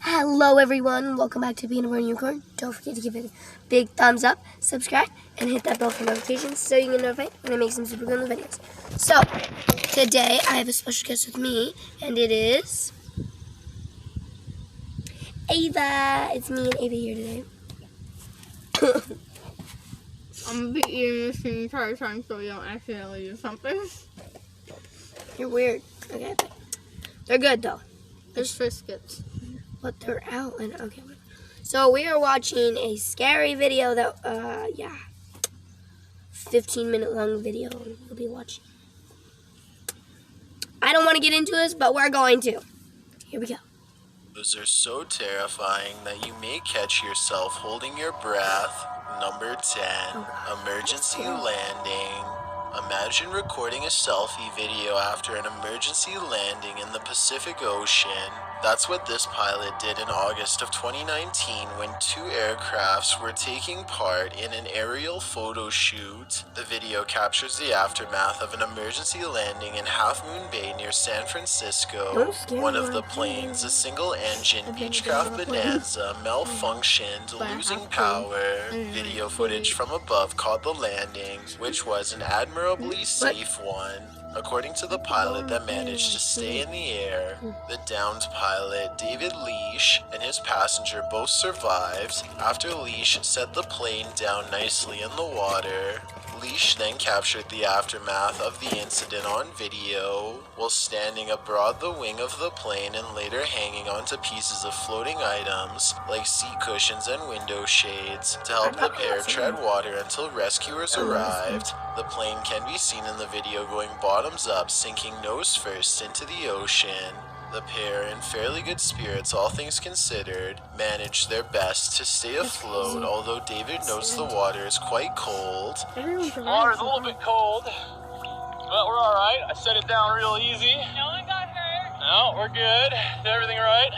Hello everyone, welcome back to Peanut Butter Unicorn. Don't forget to give it a big thumbs up, subscribe, and hit that bell for notifications so you get notified when I make some super cool videos. So, today I have a special guest with me, and it is Ava. It's me and Ava here today. I'm gonna be eating this the entire time so you don't accidentally do something. You're weird. Okay, they're good though. There's biscuits. But they're out and okay. So we are watching a scary video that 15-minute long video we'll be watching. I don't want to get into this, but we're going to. Here we go. Those are so terrifying that you may catch yourself holding your breath. Number 10, emergency landing. Imagine recording a selfie video after an emergency landing in the Pacific Ocean. That's what this pilot did in August of 2019 when two aircrafts were taking part in an aerial photo shoot. The video captures the aftermath of an emergency landing in Half Moon Bay near San Francisco. One of the planes, a single-engine Beechcraft Bonanza, malfunctioned, losing power. Video footage from above caught the landing, which was an admirably safe one. According to the pilot that managed to stay in the air, the downed pilot, David Leash, and his passenger both survived after Leash set the plane down nicely in the water. Leash then captured the aftermath of the incident on video while standing abroad the wing of the plane and later hanging onto pieces of floating items like seat cushions and window shades to help the pair tread water until rescuers arrived. The plane can be seen in the video going bottoms up, sinking nose first into the ocean. The pair, in fairly good spirits all things considered, managed their best to stay afloat, although David notes the water is quite cold. The water's a little bit cold, but we're alright. I set it down real easy. No one got hurt. No, we're good. Did everything right?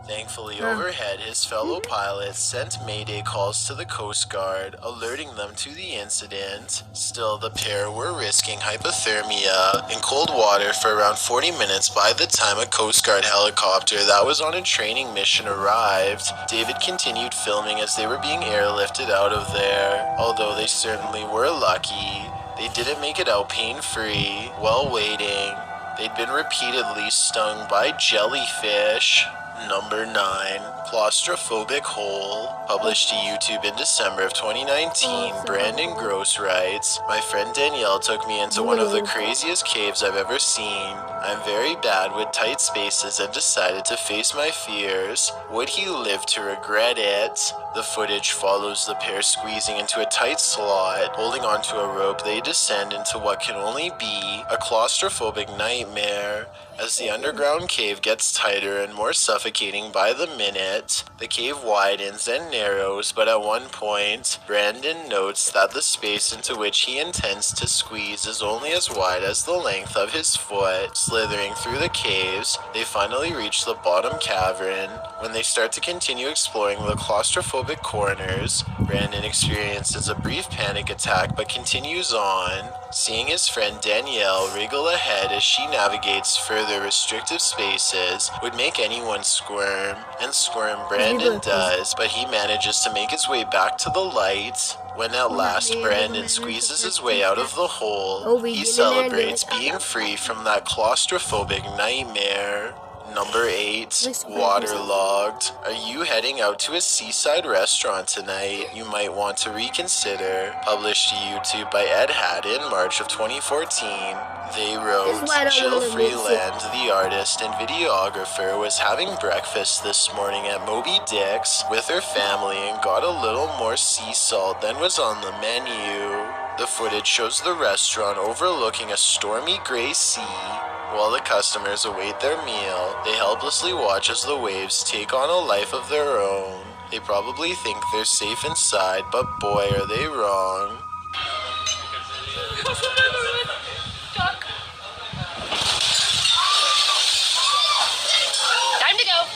Thankfully, overhead, his fellow pilots sent mayday calls to the Coast Guard, alerting them to the incident. Still, the pair were risking hypothermia in cold water for around 40 minutes by the time a Coast Guard helicopter that was on a training mission arrived. David continued filming as they were being airlifted out of there. Although they certainly were lucky, they didn't make it out pain-free. While waiting, they'd been repeatedly stung by jellyfish. Number 9, claustrophobic hole. Published to YouTube in December of 2019, Brandon Gross writes, "My friend Danielle took me into one of the craziest caves I've ever seen. I'm very bad with tight spaces and decided to face my fears. Would he live to regret it?" The footage follows the pair squeezing into a tight slot. Holding onto a rope, they descend into what can only be a claustrophobic nightmare. As the underground cave gets tighter and more suffocating by the minute, the cave widens and narrows, but at one point, Brandon notes that the space into which he intends to squeeze is only as wide as the length of his foot. Slithering through the caves, they finally reach the bottom cavern. When they start to continue exploring the claustrophobic corners, Brandon experiences a brief panic attack but continues on. Seeing his friend Danielle wriggle ahead as she navigates further restrictive spaces would make anyone squirm, and squirm Brandon does, but he manages to make his way back to the light. When at last Brandon squeezes his way out of the hole, he celebrates being free from that claustrophobic nightmare. Number 8, waterlogged. Are you heading out to a seaside restaurant tonight? You might want to reconsider. Published to YouTube by Ed Hadd in March of 2014. They wrote, Jill Freeland, the artist and videographer, was having breakfast this morning at Moby Dick's with her family and got a little more sea salt than was on the menu. The footage shows the restaurant overlooking a stormy gray sea. While the customers await their meal, they helplessly watch as the waves take on a life of their own. They probably think they're safe inside, but boy are they wrong. Time to go.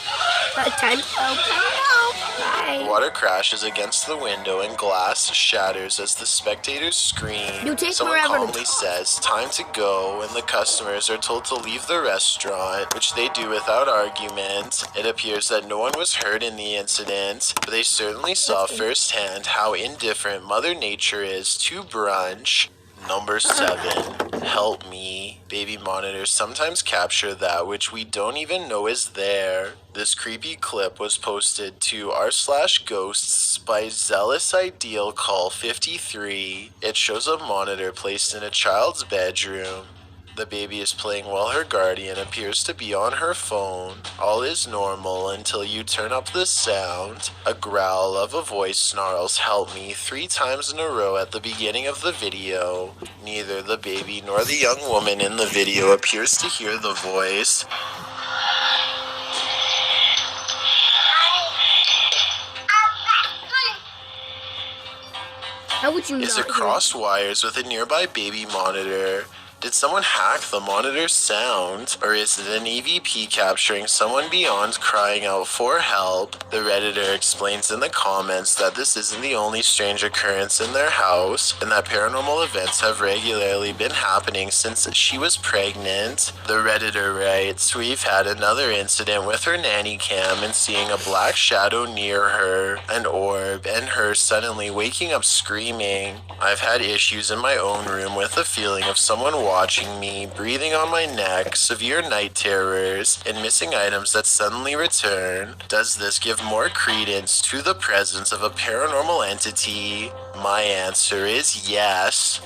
Time to go. Bye. Water crashes against the window and glass shatters as the spectators scream. You take Someone forever to calmly talk. says, "Time to go," and the customers are told to leave the restaurant, which they do without argument. It appears that no one was hurt in the incident, but they certainly saw firsthand how indifferent Mother Nature is to brunch. Number 7. Help me. Baby monitors sometimes capture that which we don't even know is there. This creepy clip was posted to r/ghosts by Zealous Ideal Call 53. It shows a monitor placed in a child's bedroom. The baby is playing while her guardian appears to be on her phone. All is normal until you turn up the sound. A growl of a voice snarls "Help me" 3 times in a row at the beginning of the video. Neither the baby nor the young woman in the video appears to hear the voice. How would you Is not it crossed wires with a nearby baby monitor? Did someone hack the monitor's sound? Or is it an EVP capturing someone beyond crying out for help? The Redditor explains in the comments that this isn't the only strange occurrence in their house, and that paranormal events have regularly been happening since she was pregnant. The Redditor writes, "We've had another incident with her nanny cam and seeing a black shadow near her, an orb, and her suddenly waking up screaming. I've had issues in my own room with the feeling of someone watching me, breathing on my neck, severe night terrors, and missing items that suddenly return. Does this give more credence to the presence of a paranormal entity? My answer is yes."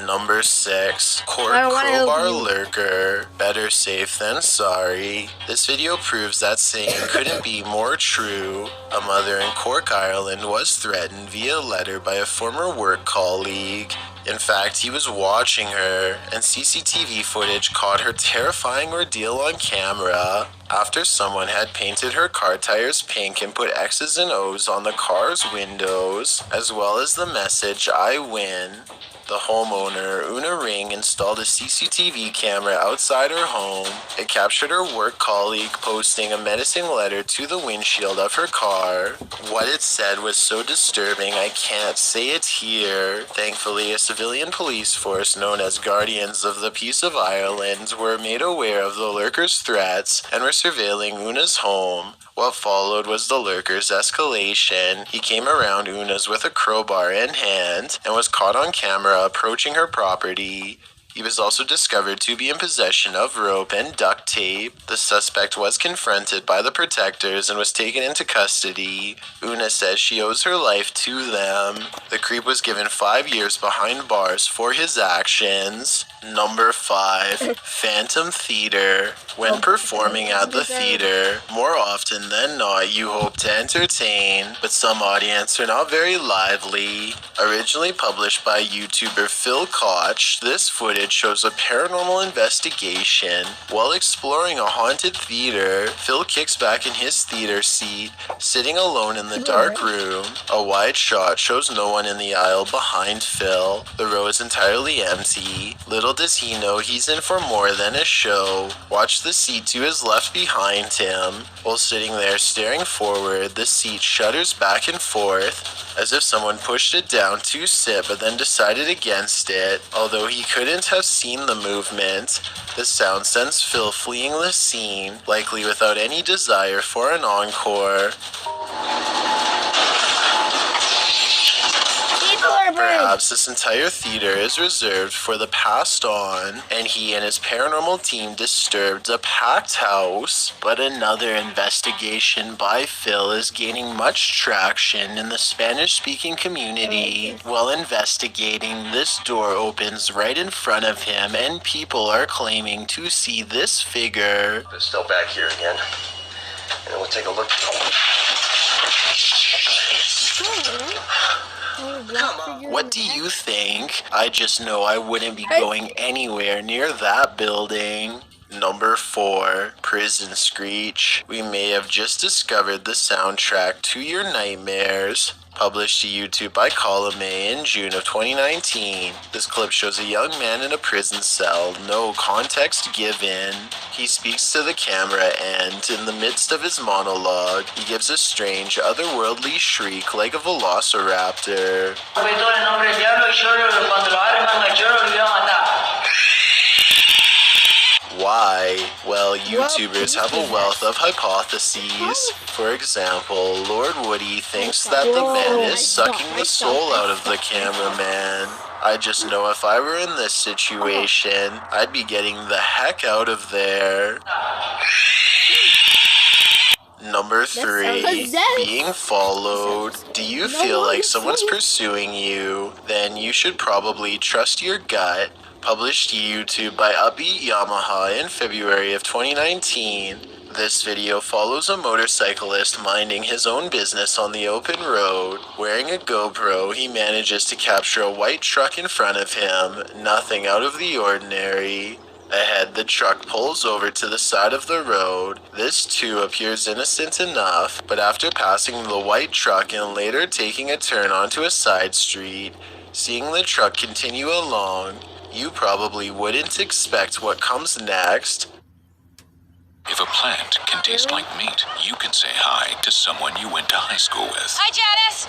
Number 6. Court I don't wanna help crowbar you. lurker. Better safe than sorry. This video proves that saying couldn't be more true. A mother in Cork, Ireland was threatened via letter by a former work colleague. In fact, he was watching her, and CCTV footage caught her terrifying ordeal on camera. After someone had painted her car tires pink and put X's and O's on the car's windows, as well as the message "I win," the homeowner, Una Ring, installed a CCTV camera outside her home. It captured her work colleague posting a menacing letter to the windshield of her car. What it said was so disturbing I can't say it here. Thankfully, a civilian police force known as Guardians of the Peace of Ireland were made aware of the lurker's threats and were surveilling Una's home. What followed was the lurker's escalation. He came around Una's with a crowbar in hand and was caught on camera approaching her property. He was also discovered to be in possession of rope and duct tape. The suspect was confronted by the protectors and was taken into custody. Una says she owes her life to them. The creep was given 5 years behind bars for his actions. Number 5. Phantom Theater. When performing at the theater, more often than not you hope to entertain, but some audience are not very lively. Originally published by YouTuber Phil Koch, this footage shows a paranormal investigation. While exploring a haunted theater, Phil kicks back in his theater seat, sitting alone in the dark room. A wide shot shows no one in the aisle behind Phil. The row is entirely empty. Little does he know he's in for more than a show. Watch the seat to his left behind him. While sitting there staring forward, the seat shudders back and forth, as if someone pushed it down to sit but then decided against it. Although he couldn't have seen the movement, the sound sends Phil fleeing the scene, likely without any desire for an encore. Perhaps this entire theater is reserved for the passed on, and he and his paranormal team disturbed a packed house. But another investigation by Phil is gaining much traction in the Spanish-speaking community. While investigating, this door opens right in front of him, and people are claiming to see this figure. It's still back here again. And we'll take a look. What do you think? I just know I wouldn't be going anywhere near that building. Number 4. Prison Screech. We may have just discovered the soundtrack to your nightmares, Published to YouTube by Column A in June of 2019. This clip shows a young man in a prison cell, no context given. He speaks to the camera and, in the midst of his monologue, he gives a strange, otherworldly shriek like a velociraptor. Why? Well, YouTubers have a wealth of hypotheses. For example, Lord Woody thinks that the man is sucking the soul out of the cameraman. I just know if I were in this situation, I'd be getting the heck out of there. Number 3, being followed. Do you feel like someone's pursuing you? Then you should probably trust your gut. Published to YouTube by Upbeat Yamaha in February of 2019. This video follows a motorcyclist minding his own business on the open road. Wearing a GoPro, he manages to capture a white truck in front of him. Nothing out of the ordinary. Ahead, the truck pulls over to the side of the road. This too appears innocent enough, but after passing the white truck and later taking a turn onto a side street, seeing the truck continue along, you probably wouldn't expect what comes next. If a plant can taste like meat, you can say hi to someone you went to high school with. Hi, Janice!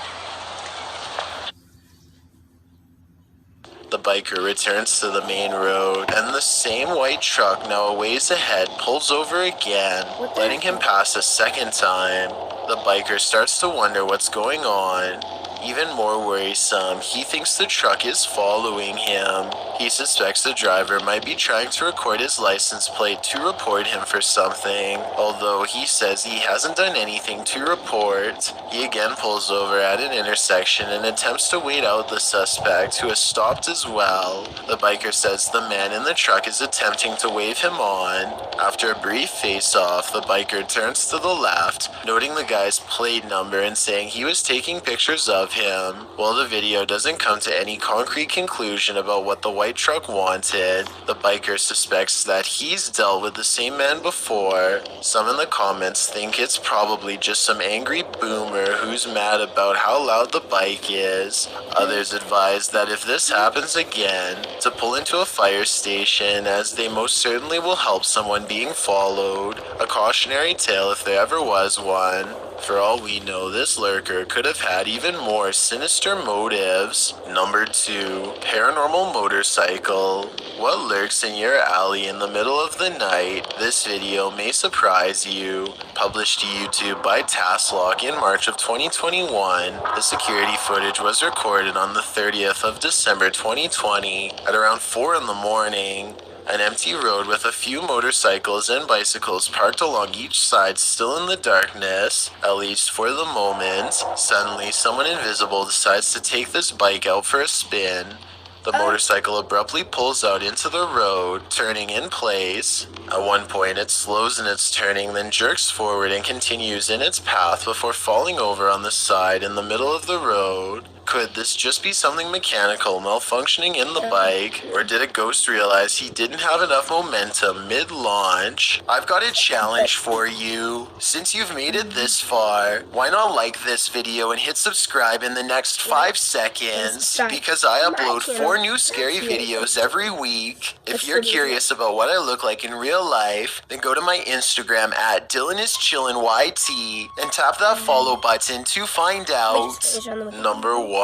The biker returns to the main road, and the same white truck now a ways ahead pulls over again, letting him pass a second time. The biker starts to wonder what's going on. Even more worrisome, he thinks the truck is following him. He suspects the driver might be trying to record his license plate to report him for something, although he says he hasn't done anything to report. He again pulls over at an intersection and attempts to wait out the suspect, who has stopped as well. The biker says the man in the truck is attempting to wave him on. After a brief face-off, the biker turns to the left, noting the guy's plate number and saying he was taking pictures of him. While the video doesn't come to any concrete conclusion about what the white truck wanted, the biker suspects that he's dealt with the same man before. Some in the comments think it's probably just some angry boomer who's mad about how loud the bike is. Others advise that if this happens again, to pull into a fire station, as they most certainly will help someone being followed. A cautionary tale if there ever was one. For all we know, this lurker could have had even more sinister motives. Number 2, paranormal motorcycle. What lurks in your alley in the middle of the night? This video may surprise you. Published to YouTube by Tasklock in March of 2021. The security footage was recorded on the 30th of December 2020 at around 4 in the morning. An empty road with a few motorcycles and bicycles parked along each side, still in the darkness, at least for the moment. Suddenly, someone invisible decides to take this bike out for a spin. The motorcycle abruptly pulls out into the road, turning in place. At one point, it slows in its turning, then jerks forward and continues in its path before falling over on the side in the middle of the road. Could this just be something mechanical malfunctioning in the bike? Or did a ghost realize he didn't have enough momentum mid-launch? I've got a challenge for you. Since you've made it this far, why not like this video and hit subscribe in the next 5 seconds? Because I upload 4 new scary videos every week. If you're curious about what I look like in real life, then go to my Instagram at DylanIsChillinYT and tap that follow button to find out. Number 1.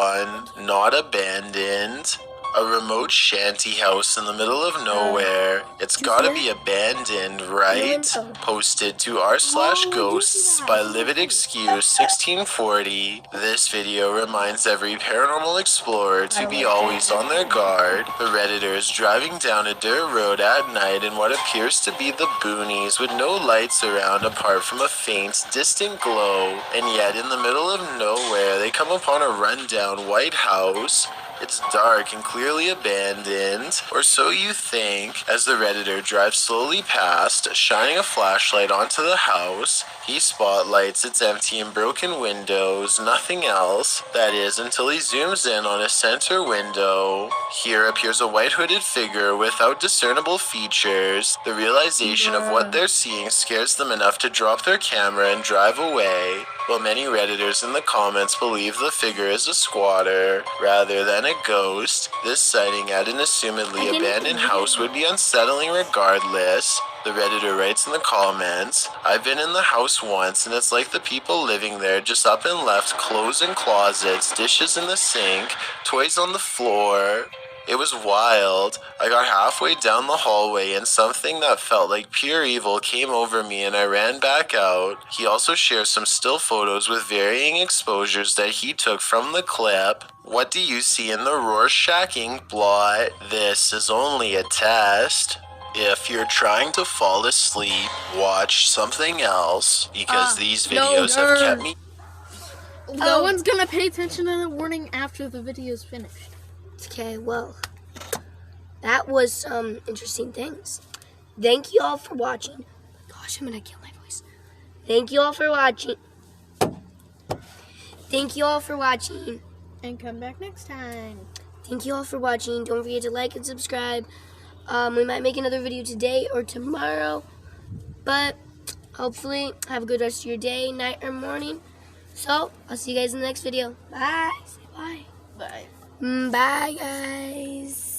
Not abandoned. A remote shanty house in the middle of nowhere. It's gotta be abandoned, right? Posted to r/ghosts by Livid Excuse 1640. This video reminds every paranormal explorer to be always on their guard. The Redditor is driving down a dirt road at night in what appears to be the boonies with no lights around apart from a faint, distant glow. And yet in the middle of nowhere they come upon a rundown white house. It's dark and clearly abandoned, or so you think, as the Redditor drives slowly past, shining a flashlight onto the house. He spotlights its empty and broken windows, nothing else. That is, until he zooms in on a center window. Here appears a white hooded figure without discernible features. The realization of what they're seeing scares them enough to drop their camera and drive away. While many Redditors in the comments believe the figure is a squatter rather than a ghost, this sighting at an assumedly abandoned house would be unsettling regardless. The Redditor writes in the comments, "I've been in the house once and it's like the people living there just up and left clothes in closets, dishes in the sink, toys on the floor. It was wild. I got halfway down the hallway and something that felt like pure evil came over me and I ran back out." He also shares some still photos with varying exposures that he took from the clip. What do you see in the Rorschach ink blot? This is only a test. If you're trying to fall asleep, watch something else, because these videos have kept me... No one's gonna pay attention to the warning after the video's finished. Okay, well, that was some interesting things. Thank you all for watching. Gosh, I'm gonna kill my voice. Thank you all for watching. Thank you all for watching. And come back next time. Thank you all for watching. Don't forget to like and subscribe. We might make another video today or tomorrow, but hopefully have a good rest of your day, night, or morning. So, I'll see you guys in the next video. Bye. Say bye. Bye. Bye, guys.